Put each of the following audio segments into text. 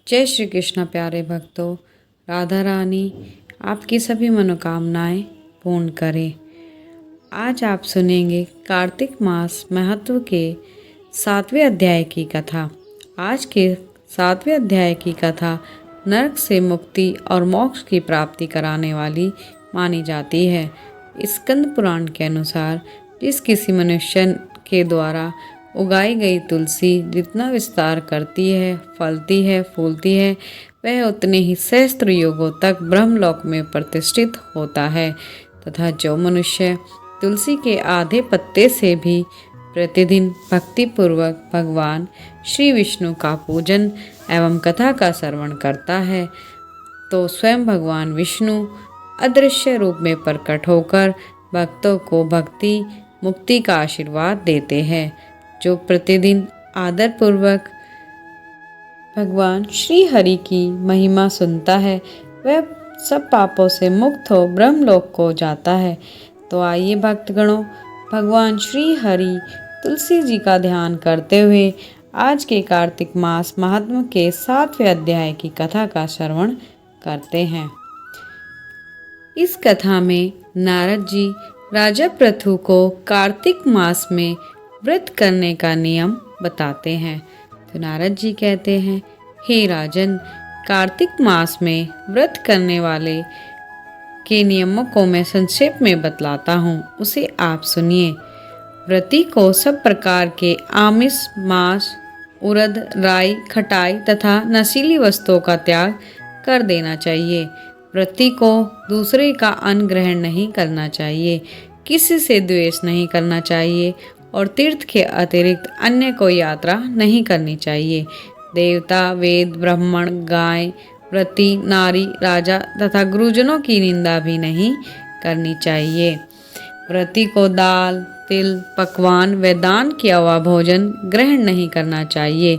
जय श्री कृष्ण प्यारे भक्तों। राधा रानी आपकी सभी मनोकामनाएं पूर्ण करे। आज आप सुनेंगे कार्तिक मास महत्व के 7वें अध्याय की कथा। आज के 7वें अध्याय की कथा नरक से मुक्ति और मोक्ष की प्राप्ति कराने वाली मानी जाती है। स्कंद पुराण के अनुसार जिस किसी मनुष्य के द्वारा उगाई गई तुलसी जितना विस्तार करती है, फलती है, फूलती है, वह उतने ही सहस्त्र युगों तक ब्रह्मलोक में प्रतिष्ठित होता है। तथा जो मनुष्य तुलसी के आधे पत्ते से भी प्रतिदिन भक्तिपूर्वक भगवान श्री विष्णु का पूजन एवं कथा का श्रवण करता है, तो स्वयं भगवान विष्णु अदृश्य रूप में प्रकट होकर भक्तों को भक्ति मुक्ति का आशीर्वाद देते हैं। जो प्रतिदिन आदर पूर्वक भगवान श्री हरि की महिमा सुनता है, वह सब पापों से मुक्त हो ब्रह्मलोक को जाता है। तो आइए भक्तगणों, भगवान श्री हरि तुलसी जी का ध्यान करते हुए आज के कार्तिक मास महात्म के 7वें अध्याय की कथा का श्रवण करते हैं। इस कथा में नारद जी राजा पृथु को कार्तिक मास में व्रत करने का नियम बताते हैं। तो नारद जी कहते हैं, हे राजन, कार्तिक मास में व्रत करने वाले के नियमों को मैं संक्षेप में बतलाता हूँ, उसे आप सुनिए। व्रती को सब प्रकार के आमिष, मांस, उड़द, राई, खटाई तथा नशीली वस्तुओं का त्याग कर देना चाहिए। व्रती को दूसरे का अन्न ग्रहण नहीं करना चाहिए, किसी से द्वेष नहीं करना चाहिए और तीर्थ के अतिरिक्त अन्य कोई यात्रा नहीं करनी चाहिए। देवता, वेद, ब्राह्मण, गाय, व्रती, नारी, राजा तथा गुरुजनों की निंदा भी नहीं करनी चाहिए। व्रती को दाल, तिल, पकवान व दान किया हुआ भोजन ग्रहण नहीं करना चाहिए।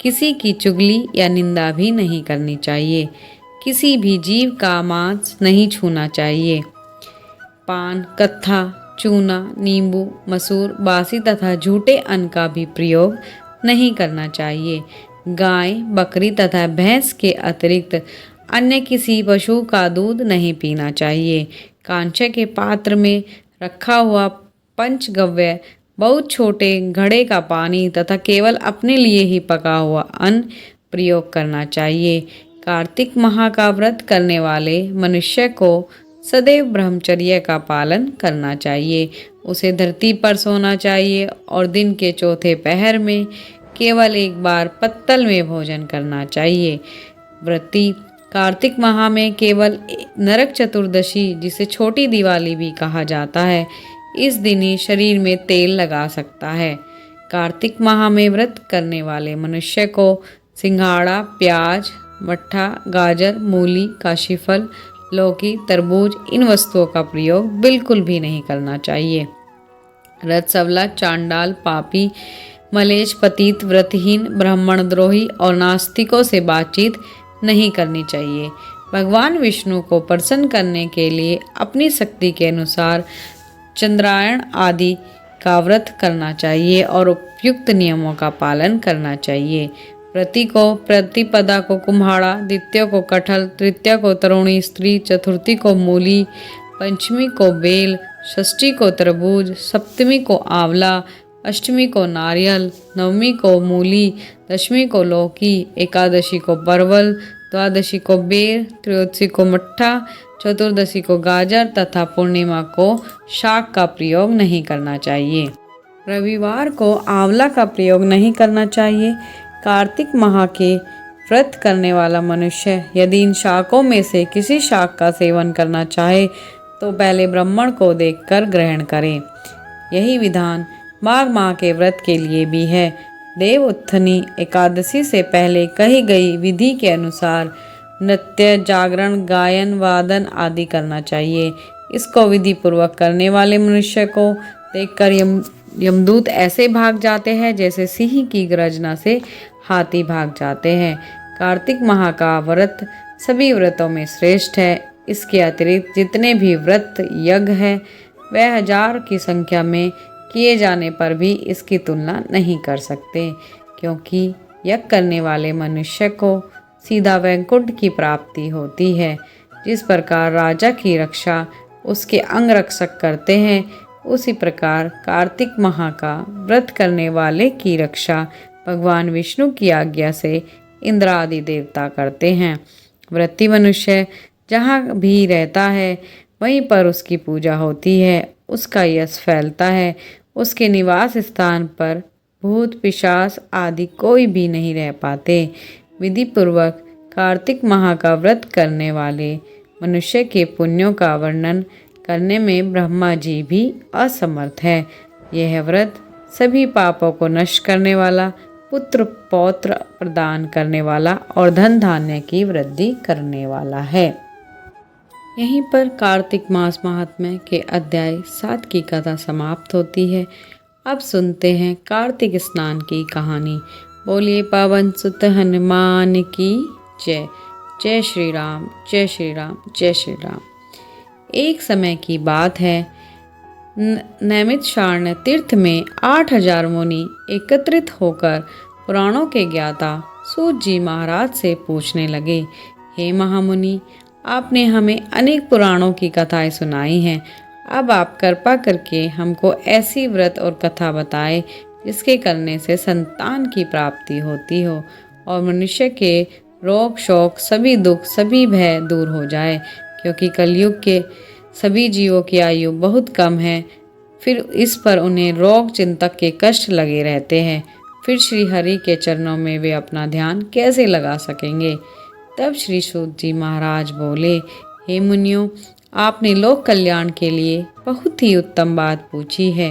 किसी की चुगली या निंदा भी नहीं करनी चाहिए। किसी भी जीव का मांस नहीं छूना चाहिए। पान, कत्था, चूना, नींबू, मसूर, बासी तथा झूठे अन्न का भी प्रयोग नहीं करना चाहिए। गाय, बकरी तथा भैंस के अतिरिक्त अन्य किसी पशु का दूध नहीं पीना चाहिए। कांचे के पात्र में रखा हुआ पंचगव्य, बहुत छोटे घड़े का पानी तथा केवल अपने लिए ही पका हुआ अन्न प्रयोग करना चाहिए। कार्तिक माह का व्रत करने वाले मनुष्य को सदैव ब्रह्मचर्य का पालन करना चाहिए। उसे धरती पर सोना चाहिए और दिन के चौथे पहर में केवल एक बार पत्तल में भोजन करना चाहिए। व्रती कार्तिक माह में केवल नरक चतुर्दशी, जिसे छोटी दिवाली भी कहा जाता है, इस दिन ही शरीर में तेल लगा सकता है। कार्तिक माह में व्रत करने वाले मनुष्य को सिंघाड़ा, प्याज, मट्ठा, गाजर, मूली, काशीफल, लौकी, तरबूज, इन वस्तुओं का प्रयोग बिल्कुल भी नहीं करना चाहिए। रजसवला, चांडाल, पापी, मलेच्छ, पतित, व्रतहीन, ब्राह्मण द्रोही और नास्तिकों से बातचीत नहीं करनी चाहिए। भगवान विष्णु को प्रसन्न करने के लिए अपनी शक्ति के अनुसार चंद्रायण आदि का व्रत करना चाहिए और उपयुक्त नियमों का पालन करना चाहिए। व्रती को प्रतिपदा को कुम्हाड़ा, द्वितीय को कटहल, तृतीय को तरुणी स्त्री, चतुर्थी को मूली, पंचमी को बेल, षष्ठी को तरबूज, सप्तमी को आंवला, अष्टमी को नारियल, नवमी को मूली, दशमी को लौकी, एकादशी को परवल, द्वादशी को बेर, त्रयोदशी को मट्ठा, चतुर्दशी को गाजर तथा पूर्णिमा को शाक का प्रयोग नहीं करना चाहिए। रविवार को आंवला का प्रयोग नहीं करना चाहिए। कार्तिक माह के व्रत करने वाला मनुष्य यदि इन शाकों में से किसी शाक का सेवन करना चाहे तो पहले ब्राह्मण को देखकर ग्रहण करें। यही विधान माघ माह के व्रत के लिए भी है। देव उत्थानी एकादशी से पहले कही गई विधि के अनुसार नृत्य, जागरण, गायन, वादन आदि करना चाहिए। इसको विधि पूर्वक करने वाले मनुष्य को देखकर यमदूत ऐसे भाग जाते हैं जैसे सिंह की गर्जना से हाथी भाग जाते हैं। कार्तिक माह का व्रत सभी व्रतों में श्रेष्ठ है। इसके अतिरिक्त जितने भी व्रत यज्ञ है वह 1000 की संख्या में किए जाने पर भी इसकी तुलना नहीं कर सकते, क्योंकि यज्ञ करने वाले मनुष्य को सीधा वैकुंठ की प्राप्ति होती है। जिस प्रकार राजा की रक्षा उसके अंगरक्षक करते हैं, उसी प्रकार कार्तिक माह का व्रत करने वाले की रक्षा भगवान विष्णु की आज्ञा से इंद्र आदि देवता करते हैं। व्रती मनुष्य जहाँ भी रहता है वहीं पर उसकी पूजा होती है, उसका यश फैलता है। उसके निवास स्थान पर भूत पिशाच आदि कोई भी नहीं रह पाते। विधि पूर्वक कार्तिक माह का व्रत करने वाले मनुष्य के पुण्यों का वर्णन करने में ब्रह्मा जी भी असमर्थ है। यह व्रत सभी पापों को नष्ट करने वाला, पुत्र पौत्र प्रदान करने वाला और धन धान्य की वृद्धि करने वाला है। यहीं पर कार्तिक मास महात्म्य के अध्याय 7 की कथा समाप्त होती है। अब सुनते हैं कार्तिक स्नान की कहानी। बोलिए पावन सुत हनुमान की जय। जय श्री राम, जय श्री राम, जय श्री राम। एक समय की बात है, नैमिषारण्य तीर्थ में 8000 मुनि एकत्रित होकर पुराणों के ज्ञाता सूत जी महाराज से पूछने लगे, हे महामुनि, आपने हमें अनेक पुराणों की कथाएं सुनाई हैं। अब आप कृपा करके हमको ऐसी व्रत और कथा बताएं जिसके करने से संतान की प्राप्ति होती हो और मनुष्य के रोग शोक सभी दुख सभी भय दूर हो जाए, क्योंकि कलयुग के सभी जीवों की आयु बहुत कम है। फिर इस पर उन्हें रोग चिंतक के कष्ट लगे रहते हैं। फिर श्री हरि के चरणों में वे अपना ध्यान कैसे लगा सकेंगे। तब श्री सूत जी महाराज बोले, हे मुनियों, आपने लोक कल्याण के लिए बहुत ही उत्तम बात पूछी है।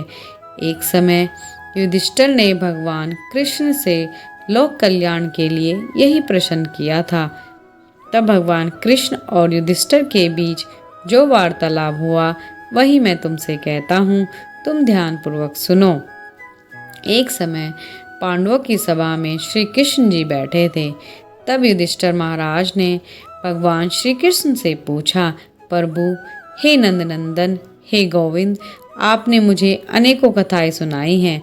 एक समय युधिष्ठिर ने भगवान कृष्ण से लोक कल्याण के लिए यही प्रश्न किया था। तब भगवान कृष्ण और युधिष्ठिर के बीच जो वार्तालाप हुआ वही मैं तुमसे कहता हूँ, तुम ध्यान पूर्वक सुनो। एक समय पांडवों की सभा में श्री कृष्ण जी बैठे थे। तब युधिष्ठिर महाराज ने भगवान श्री कृष्ण से पूछा, प्रभु, हे नंदनंदन, हे गोविंद, आपने मुझे अनेकों कथाएं सुनाई हैं।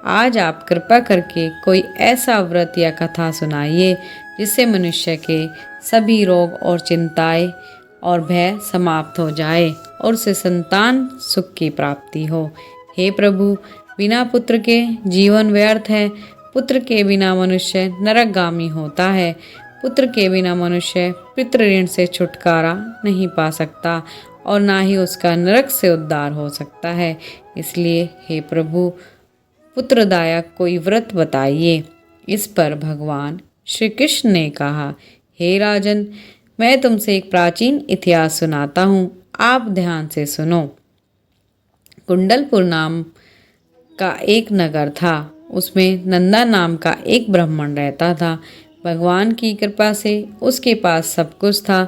आज आप कृपा करके कोई ऐसा व्रत या कथा सुनाइए जिससे मनुष्य के सभी रोग और चिंताएं और भय समाप्त हो जाए और उसे संतान सुख की प्राप्ति हो। हे प्रभु, बिना पुत्र के जीवन व्यर्थ है। पुत्र के बिना मनुष्य नरकगामी होता है। पुत्र के बिना मनुष्य पितृ ऋण से छुटकारा नहीं पा सकता और ना ही उसका नरक से उद्धार हो सकता है। इसलिए हे प्रभु, पुत्रदायक कोई व्रत बताइए। इस पर भगवान श्री कृष्ण ने कहा, हे राजन, मैं तुमसे एक प्राचीन इतिहास सुनाता हूँ, आप ध्यान से सुनो। कुंडलपुर नाम का एक नगर था। उसमें नंदा नाम का एक ब्राह्मण रहता था। भगवान की कृपा से उसके पास सब कुछ था,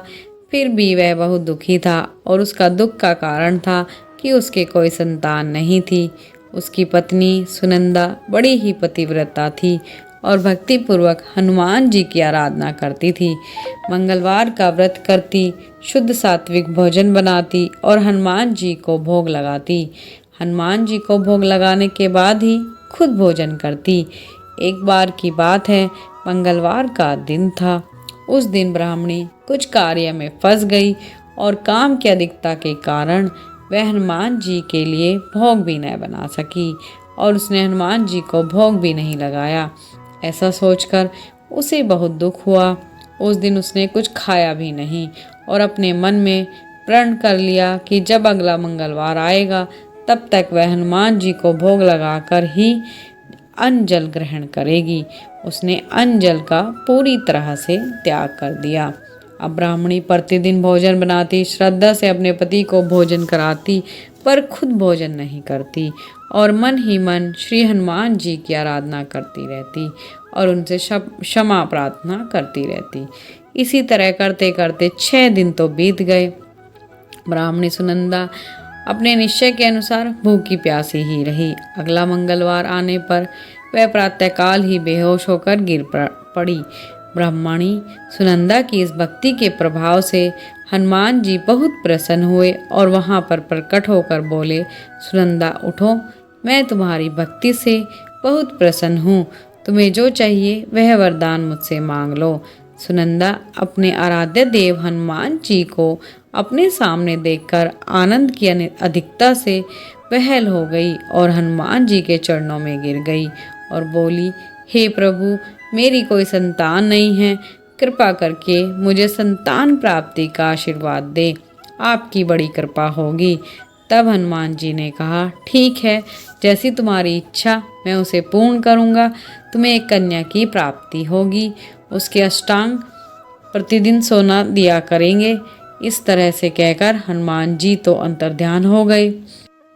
फिर भी वह बहुत दुखी था और उसका दुख का कारण था कि उसके कोई संतान नहीं थी। उसकी पत्नी सुनंदा बड़ी ही पतिव्रता थी और भक्तिपूर्वक हनुमान जी की आराधना करती थी। मंगलवार का व्रत करती, शुद्ध सात्विक भोजन बनाती और हनुमान जी को भोग लगाती। हनुमान जी को भोग लगाने के बाद ही खुद भोजन करती। एक बार की बात है, मंगलवार का दिन था। उस दिन ब्राह्मणी कुछ कार्य में फंस गई और काम की अधिकता के कारण वह हनुमान जी के लिए भोग भी न बना सकी और उसने हनुमान जी को भोग भी नहीं लगाया। ऐसा सोचकर उसे बहुत दुख हुआ। उस दिन उसने कुछ खाया भी नहीं और अपने मन में प्रण कर लिया कि जब अगला मंगलवार आएगा तब तक वह हनुमान जी को भोग लगाकर ही अन्न जल ग्रहण करेगी। उसने अन्न जल का पूरी तरह से त्याग कर दिया। अब ब्राह्मणी प्रतिदिन भोजन बनाती, श्रद्धा से अपने पति को भोजन कराती, पर खुद भोजन नहीं करती और मन ही मन श्री हनुमान जी की आराधना करती रहती और उनसे क्षमा प्रार्थना करती रहती। इसी तरह करते करते 6 दिन तो बीत गए। ब्राह्मणी सुनंदा अपने निश्चय के अनुसार भूखी प्यासी ही रही। अगला मंगलवार आने पर वह प्रातःकाल ही बेहोश होकर गिर पड़ी। ब्राह्मणी सुनंदा की इस भक्ति के प्रभाव से हनुमान जी बहुत प्रसन्न हुए और वहां पर प्रकट होकर बोले, सुनंदा उठो, मैं तुम्हारी भक्ति से बहुत प्रसन्न हूँ। तुम्हें जो चाहिए वह वरदान मुझसे मांग लो। सुनंदा अपने आराध्य देव हनुमान जी को अपने सामने देखकर आनंद की अधिकता से बहल हो गई और हनुमान जी के चरणों में गिर गई और बोली, हे प्रभु, मेरी कोई संतान नहीं है, कृपा करके मुझे संतान प्राप्ति का आशीर्वाद दे, आपकी बड़ी कृपा होगी। तब हनुमान जी ने कहा, ठीक है, जैसी तुम्हारी इच्छा मैं उसे पूर्ण करूँगा। तुम्हें एक कन्या की प्राप्ति होगी, उसके अष्टांग प्रतिदिन सोना दिया करेंगे। इस तरह से कहकर हनुमान जी तो अंतर्ध्यान हो गए।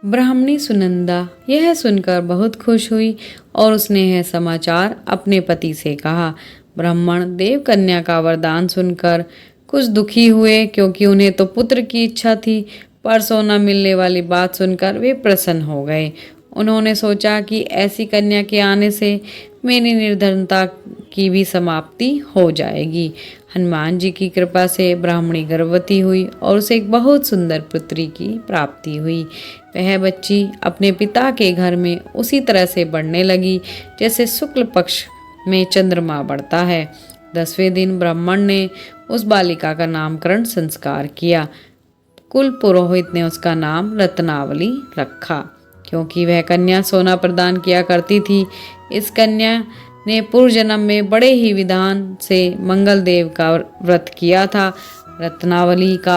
ब्राह्मणी सुनंदा यह सुनकर बहुत खुश हुई और उसने यह समाचार अपने पति से कहा। ब्राह्मण देव कन्या का वरदान सुनकर कुछ दुखी हुए, क्योंकि उन्हें तो पुत्र की इच्छा थी, पर सोना मिलने वाली बात सुनकर वे प्रसन्न हो गए। उन्होंने सोचा कि ऐसी कन्या के आने से मेरी निर्धनता की भी समाप्ति हो जाएगी। हनुमान जी की कृपा से ब्राह्मणी गर्भवती हुई और उसे एक बहुत सुंदर पुत्री की प्राप्ति हुई। वह बच्ची अपने पिता के घर में उसी तरह से बढ़ने लगी जैसे शुक्ल पक्ष में चंद्रमा बढ़ता है। 10वें दिन ब्राह्मण ने उस बालिका का नामकरण संस्कार किया। कुल पुरोहित ने उसका नाम रत्नावली रखा, क्योंकि वह कन्या सोना प्रदान किया करती थी। इस कन्या ने पूर्व जन्म में बड़े ही विधान से मंगल देव का व्रत किया था। रत्नावली का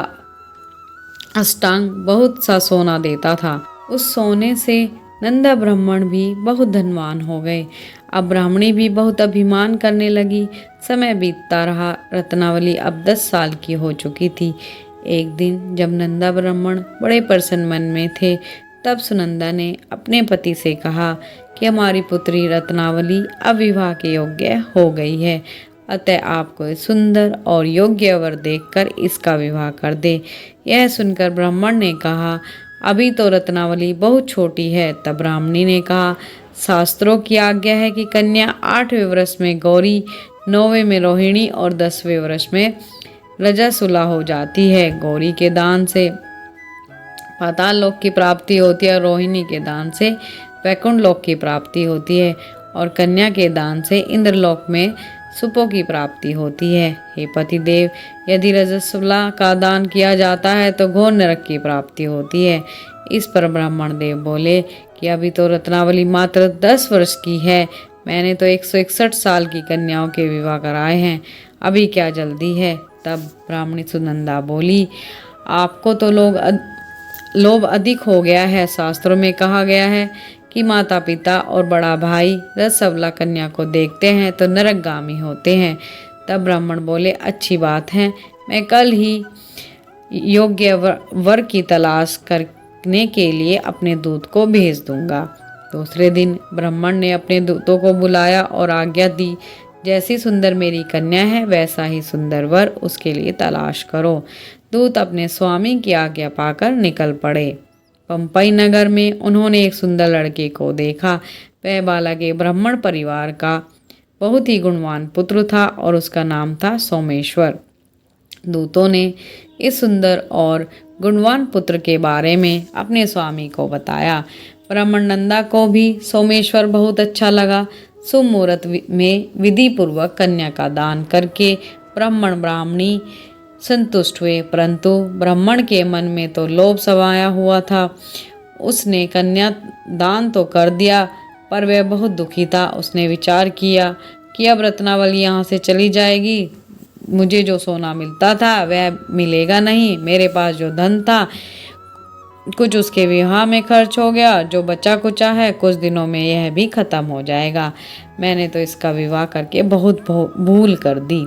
अष्टांग बहुत सा सोना देता था। उस सोने से नंदा ब्राह्मण भी बहुत धनवान हो गए। अब ब्राह्मणी भी बहुत अभिमान करने लगी। समय बीतता रहा। रत्नावली अब 10 साल की हो चुकी थी। एक दिन जब नंदा ब्राह्मण बड़े प्रसन्न मन में थे, तब सुनंदा ने अपने पति से कहा कि हमारी पुत्री रत्नावली अब विवाह के योग्य हो गई है, अतः आप कोई सुंदर और योग्य वर देखकर इसका विवाह कर दे। यह सुनकर ब्राह्मण ने कहा, अभी तो रत्नावली बहुत छोटी है। तब ब्राह्मणी ने कहा, शास्त्रों की आज्ञा है कि कन्या 8वें वर्ष में गौरी, 9वें में रोहिणी और 10वें वर्ष में रजस्वला हो जाती है। गौरी के दान से पाताल लोक की प्राप्ति होती है और रोहिणी के दान से वैकुंठ लोक की प्राप्ति होती है और कन्या के दान से इंद्रलोक में सुपों की प्राप्ति होती है। हे पतिदेव, यदि रजस्वला का दान किया जाता है तो घोर नरक की प्राप्ति होती है। इस पर ब्राह्मण देव बोले कि अभी तो रत्नावली मात्र 10 वर्ष की है। मैंने तो 161 साल की कन्याओं के विवाह कराए हैं, अभी क्या जल्दी है। तब ब्राह्मणी सुनंदा बोली, आपको तो लोभ अधिक हो गया है। शास्त्रों में कहा गया है कि माता पिता और बड़ा भाई रजस्वला कन्या को देखते हैं तो नरकगामी होते हैं। तब ब्राह्मण बोले, अच्छी बात है, मैं कल ही योग्य वर की तलाश करने के लिए अपने दूत को भेज दूंगा। दूसरे दिन ब्राह्मण ने अपने दूतों को बुलाया और आज्ञा दी, जैसी सुंदर मेरी कन्या है वैसा ही सुंदर वर उसके लिए तलाश करो। दूत अपने स्वामी की आज्ञा पाकर निकल पड़े। पंपई नगर में उन्होंने एक सुंदर लड़के को देखा। वह बालक एक ब्राह्मण परिवार का बहुत ही गुणवान पुत्र था और उसका नाम था सोमेश्वर। दूतों ने इस सुंदर और गुणवान पुत्र के बारे में अपने स्वामी को बताया। ब्राह्मण नंदा को भी सोमेश्वर बहुत अच्छा लगा। शुभ मुहूर्त में विधि पूर्वक कन्या का दान करके ब्राह्मण ब्राह्मणी संतुष्ट हुए, परंतु ब्राह्मण के मन में तो लोभ समाया हुआ था। उसने कन्या दान तो कर दिया, पर वह बहुत दुखी था। उसने विचार किया कि अब रत्नावली यहाँ से चली जाएगी, मुझे जो सोना मिलता था वह मिलेगा नहीं। मेरे पास जो धन था कुछ उसके विवाह में खर्च हो गया, जो बचा कुचा है कुछ दिनों में यह भी खत्म हो जाएगा। मैंने तो इसका विवाह करके बहुत भूल कर दी।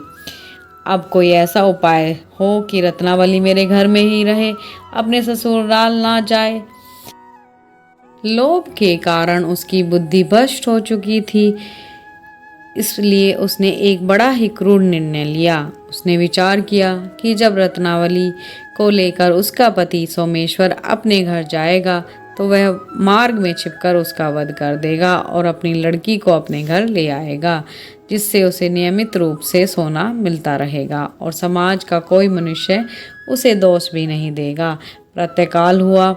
अब कोई ऐसा उपाय हो कि रत्नावली मेरे घर में ही रहे, अपने ससुराल ना जाए। लोभ के कारण उसकी बुद्धि भ्रष्ट हो चुकी थी, इसलिए उसने एक बड़ा ही क्रूर निर्णय लिया। उसने विचार किया कि जब रत्नावली को लेकर उसका पति सोमेश्वर अपने घर जाएगा तो वह मार्ग में छिपकर उसका वध कर देगा और अपनी लड़की को अपने घर ले आएगा, जिससे उसे नियमित रूप से सोना मिलता रहेगा और समाज का कोई मनुष्य उसे दोष भी नहीं देगा। प्रातःकाल हुआ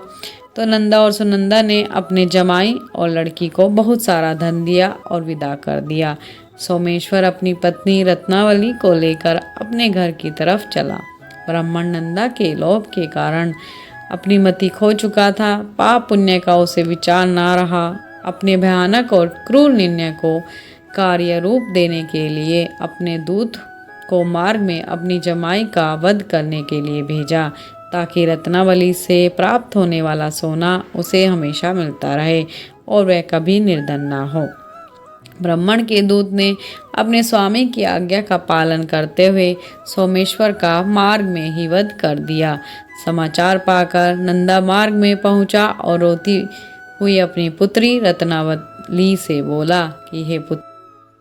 तो नंदा और सुनंदा ने अपने जमाई और लड़की को बहुत सारा धन दिया और विदा कर दिया। सोमेश्वर अपनी पत्नी रत्नावली को लेकर अपने घर की तरफ चला। ब्राह्मण नंदा के लोभ के कारण अपनी मति खो चुका था। पाप पुण्य का उसे विचार ना रहा। अपने भयानक और क्रूर निर्णय को कार्य रूप देने के लिए अपने दूत को मार्ग में अपनी जमाई का वध करने के लिए भेजा, ताकि रत्नावली से प्राप्त होने वाला सोना उसे हमेशा मिलता रहे और वह कभी निर्धन ना हो। ब्राह्मण के दूत ने अपने स्वामी की आज्ञा का पालन करते हुए सोमेश्वर का मार्ग में ही वध कर दिया। समाचार पाकर नंदा मार्ग में पहुंचा और रोती हुई अपनी पुत्री रत्नावली से बोला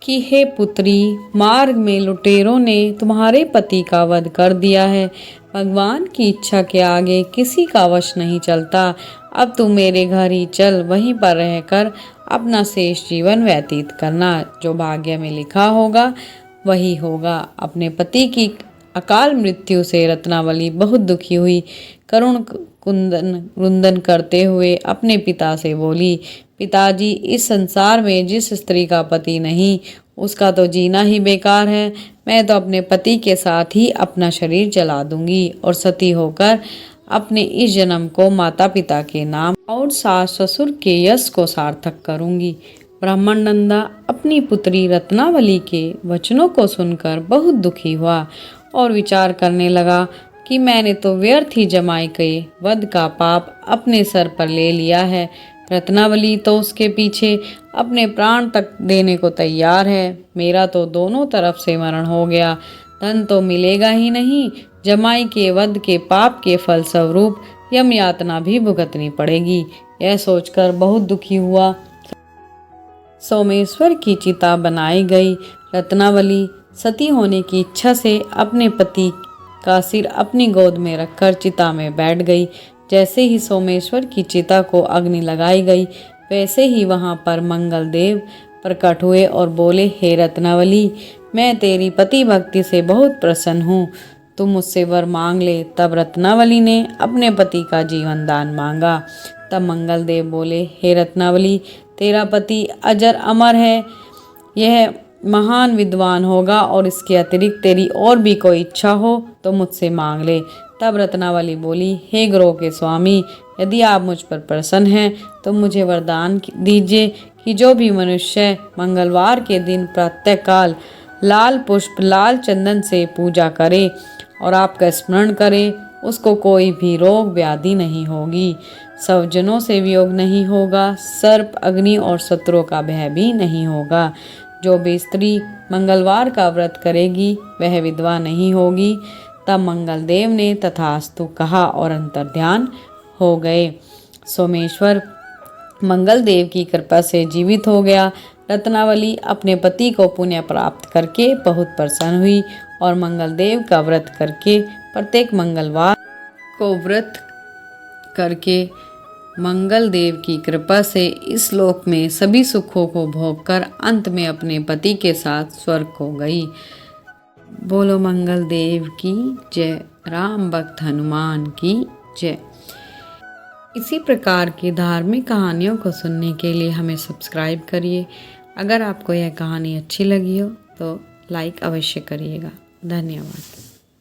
कि हे पुत्री, मार्ग में लुटेरों ने तुम्हारे पति का वध कर दिया है। भगवान की इच्छा के आगे किसी का वश नहीं चलता। अब तू मेरे घर ही चल, वहीं पर रहकर अपना शेष जीवन व्यतीत करना। जो भाग्य में लिखा होगा वही होगा। अपने पति की अकाल मृत्यु से रत्नावली बहुत दुखी हुई। करुण रुंदन करते हुए अपने पिता से बोली, पिताजी, इस संसार में जिस स्त्री का पति नहीं, उसका तो जीना ही बेकार है। मैं तो अपने पति के साथ ही अपना शरीर जला दूंगी और सती होकर अपने इस जन्म को माता पिता के नाम और सास ससुर के यश को सार्थक करूंगी। ब्राह्मण नंदा अपनी पुत्री रत्नावली के वचनों को सुनकर बहुत दुखी हुआ और विचार करने लगा कि मैंने तो व्यर्थ ही जमाई के वध का पाप अपने सर पर ले लिया है। रत्नावली तो उसके पीछे अपने प्राण तक देने को तैयार है। मेरा तो दोनों तरफ से मरण हो गया। धन तो मिलेगा ही नहीं, जमाई के वध के पाप के फल स्वरूप यम यातना भी भुगतनी पड़ेगी। यह सोचकर बहुत दुखी हुआ। सोमेश्वर की चिता बनाई गई। रत्नावली सती होने की इच्छा से अपने पति का सिर अपनी गोद में रखकर चिता में बैठ गई। जैसे ही सोमेश्वर की चिता को अग्नि लगाई गई, वैसे ही वहां पर मंगल देव प्रकट हुए और बोले, हे रत्नावली, मैं तेरी पति भक्ति से बहुत प्रसन्न हूँ, तुम मुझसे वर मांग ले। तब रत्नावली ने अपने पति का जीवन दान मांगा। तब मंगल देव बोले, हे रत्नावली, तेरा पति अजर अमर है, यह महान विद्वान होगा और इसके अतिरिक्त तेरी और भी कोई इच्छा हो तो मुझसे मांग ले। तब रत्नावली बोली, हे ग्रोह के स्वामी, यदि आप मुझ पर प्रसन्न हैं तो मुझे वरदान दीजिए कि जो भी मनुष्य मंगलवार के दिन प्रातःकाल लाल पुष्प लाल चंदन से पूजा करे और आपका स्मरण करे, उसको कोई भी रोग व्याधि नहीं होगी, स्वजनों से वियोग नहीं होगा, सर्प अग्नि और शत्रुओं का भय भी नहीं होगा। जो भी स्त्री मंगलवार का व्रत करेगी वह विधवा नहीं होगी। तब मंगल देव ने तथास्तु कहा और अंतर्ध्यान हो गए। सोमेश्वर मंगल देव की कृपा से जीवित हो गया। रत्नावली अपने पति को पुण्य प्राप्त करके बहुत प्रसन्न हुई और मंगल देव का व्रत करके प्रत्येक मंगलवार को व्रत करके मंगल देव की कृपा से इस लोक में सभी सुखों को भोगकर अंत में अपने पति के साथ स्वर्ग को गई। बोलो मंगल देव की जय। राम भक्त हनुमान की जय। इसी प्रकार की धार्मिक कहानियों को सुनने के लिए हमें सब्सक्राइब करिए। अगर आपको यह कहानी अच्छी लगी हो तो लाइक अवश्य करिएगा। धन्यवाद।